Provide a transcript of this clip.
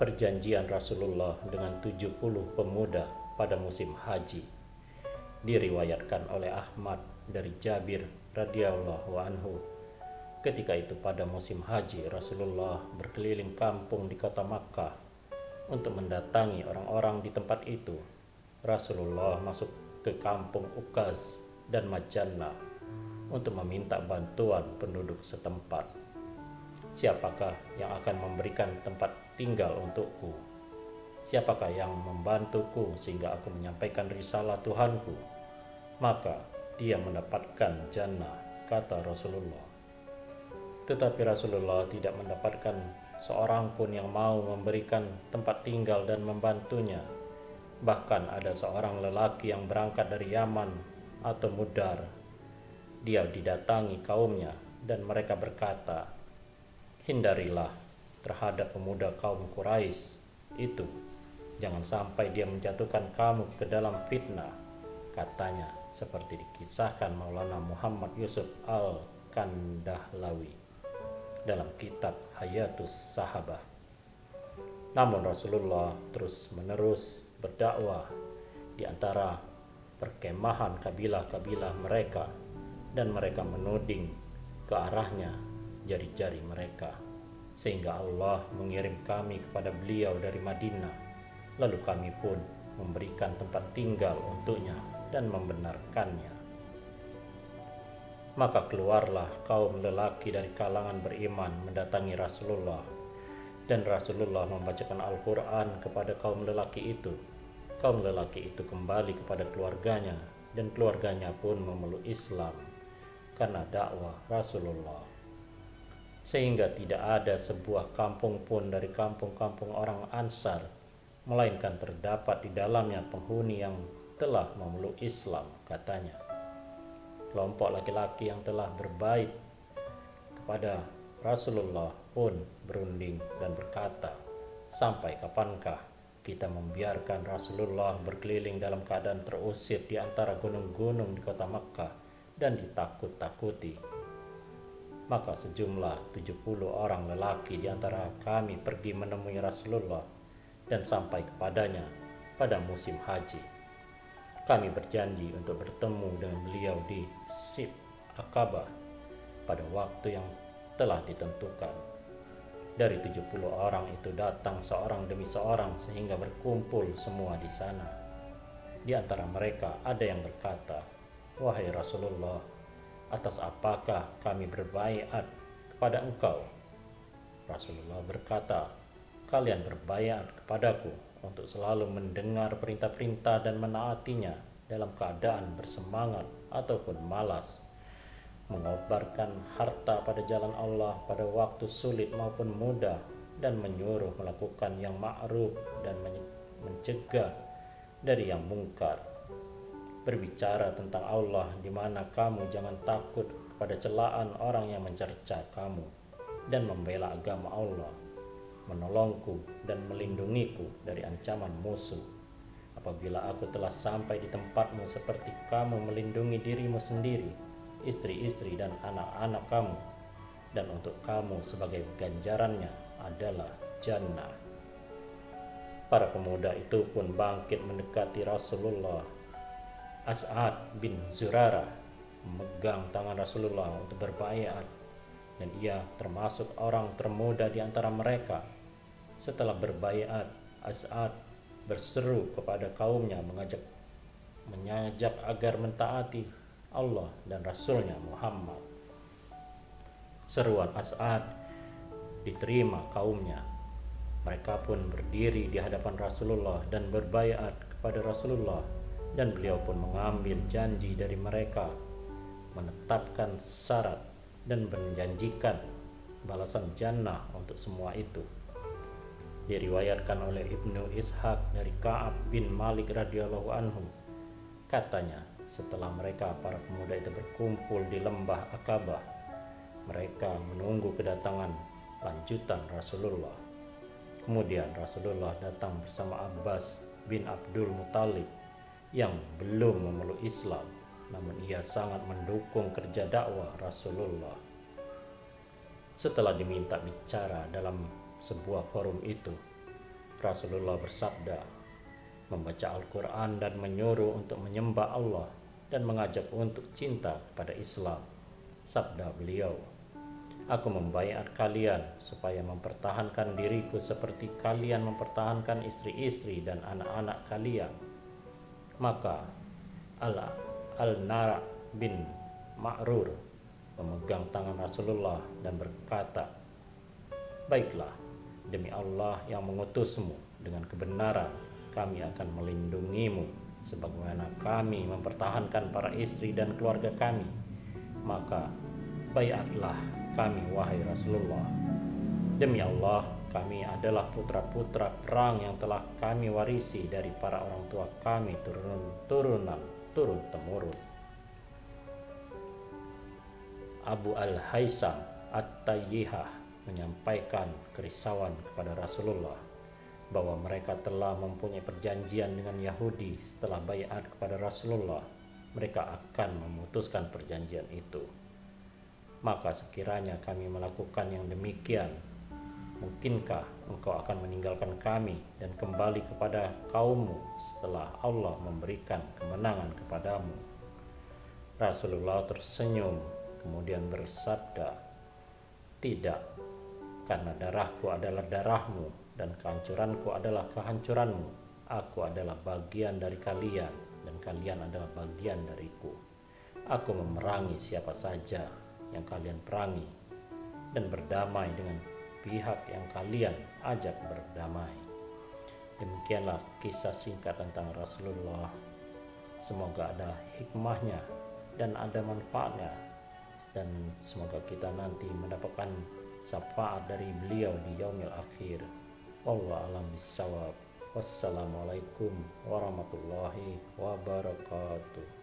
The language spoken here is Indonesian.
Perjanjian Rasulullah dengan 70 pemuda pada musim haji. Diriwayatkan oleh Ahmad dari Jabir radhiyallahu anhu. Ketika itu pada musim haji, Rasulullah berkeliling kampung di kota Makkah untuk mendatangi orang-orang di tempat itu. Rasulullah masuk ke kampung Ukaz dan Majannah untuk meminta bantuan penduduk setempat. Siapakah yang akan memberikan tempat tinggal untukku? Siapakah yang membantuku sehingga aku menyampaikan risalah Tuhanku? Maka dia mendapatkan jannah, kata Rasulullah. Tetapi Rasulullah tidak mendapatkan seorang pun yang mau memberikan tempat tinggal dan membantunya. Bahkan ada seorang lelaki yang berangkat dari Yaman atau Mudar. Dia didatangi kaumnya dan mereka berkata, "Hindarilah terhadap pemuda kaum Quraisy itu. Jangan sampai dia menjatuhkan kamu ke dalam fitnah," katanya, seperti dikisahkan Maulana Muhammad Yusuf Al-Kandahlawi dalam kitab Hayatus Sahabah. Namun Rasulullah terus-menerus berdakwah di antara perkemahan kabilah-kabilah mereka, dan mereka menuding ke arahnya jari-jari mereka, sehingga Allah mengirim kami kepada beliau dari Madinah. Lalu kami pun memberikan tempat tinggal untuknya dan membenarkannya. Maka keluarlah kaum lelaki dari kalangan beriman mendatangi Rasulullah, dan Rasulullah membacakan Al-Quran kepada kaum lelaki itu. Kaum lelaki itu kembali kepada keluarganya, dan keluarganya pun memeluk Islam karena dakwah Rasulullah. Sehingga tidak ada sebuah kampung pun dari kampung-kampung orang Ansar, melainkan terdapat di dalamnya penghuni yang telah memeluk Islam, katanya. Kelompok laki-laki yang telah berbaik kepada Rasulullah pun berunding dan berkata, "Sampai kapankah kita membiarkan Rasulullah berkeliling dalam keadaan terusir di antara gunung-gunung di kota Makkah dan ditakut-takuti?" Maka sejumlah 70 orang lelaki di antara kami pergi menemui Rasulullah dan sampai kepadanya pada musim haji. Kami berjanji untuk bertemu dengan beliau di Sib Aqabah pada waktu yang telah ditentukan. Dari 70 orang itu datang seorang demi seorang sehingga berkumpul semua di sana. Di antara mereka ada yang berkata, "Wahai Rasulullah, atas apakah kami berbaiat kepada engkau?" Rasulullah berkata, "Kalian berbaiat kepadaku untuk selalu mendengar perintah-perintah dan menaatinya dalam keadaan bersemangat ataupun malas, mengobarkan harta pada jalan Allah pada waktu sulit maupun mudah, dan menyuruh melakukan yang ma'ruf dan mencegah dari yang mungkar, berbicara tentang Allah di mana kamu jangan takut kepada celaan orang yang mencerca kamu, dan membela agama Allah, menolongku dan melindungiku dari ancaman musuh. Apabila aku telah sampai di tempatmu seperti kamu melindungi dirimu sendiri, istri-istri dan anak-anak kamu, dan untuk kamu sebagai ganjarannya adalah jannah." Para pemuda itu pun bangkit mendekati Rasulullah. As'ad bin Zurarah memegang tangan Rasulullah untuk berbaiat, dan ia termasuk orang termuda di antara mereka. Setelah berbaiat, As'ad berseru kepada kaumnya mengajak agar mentaati Allah dan Rasulnya Muhammad. Seruan As'ad diterima kaumnya. Mereka pun berdiri di hadapan Rasulullah dan berbaiat kepada Rasulullah, dan beliau pun mengambil janji dari mereka, menetapkan syarat dan menjanjikan balasan jannah untuk semua itu. Diriwayatkan oleh Ibnu Ishaq dari Ka'ab bin Malik radhiyallahu anhu, katanya, setelah mereka para pemuda itu berkumpul di lembah Aqabah, mereka menunggu kedatangan lanjutan Rasulullah. Kemudian Rasulullah datang bersama Abbas bin Abdul Muthalib yang belum memeluk Islam, namun ia sangat mendukung kerja dakwah Rasulullah. Setelah diminta bicara dalam sebuah forum itu, Rasulullah bersabda, membaca Al-Quran dan menyuruh untuk menyembah Allah dan mengajak untuk cinta kepada Islam. Sabda beliau, aku membaiat kalian supaya mempertahankan diriku seperti kalian mempertahankan istri-istri dan anak-anak kalian. Maka Al-Nara bin Ma'rur memegang tangan Rasulullah dan berkata, baiklah, demi Allah yang mengutusmu dengan kebenaran, kami akan melindungimu sebagaimana kami mempertahankan para istri dan keluarga kami. Maka baiatlah kami wahai Rasulullah. Demi Allah, kami adalah putra-putra perang yang telah kami warisi dari para orang tua kami turun-temurun. Abu Al-Haisam At-Tayyihah menyampaikan kerisauan kepada Rasulullah bahwa mereka telah mempunyai perjanjian dengan Yahudi. Setelah baiat kepada Rasulullah, mereka akan memutuskan perjanjian itu. Maka sekiranya kami melakukan yang demikian, mungkinkah engkau akan meninggalkan kami dan kembali kepada kaummu setelah Allah memberikan kemenangan kepadamu? Rasulullah tersenyum kemudian bersabda, tidak, karena darahku adalah darahmu dan kehancuranku adalah kehancuranmu. Aku adalah bagian dari kalian dan kalian adalah bagian dariku. Aku memerangi siapa saja yang kalian perangi dan berdamai dengan pihak yang kalian ajak berdamai. Demikianlah kisah singkat tentang Rasulullah. Semoga ada hikmahnya dan ada manfaatnya, dan semoga kita nanti mendapatkan syafaat dari beliau di yaumil akhir. Wallahu a'lam bishawab. Wassalamualaikum warahmatullahi wabarakatuh.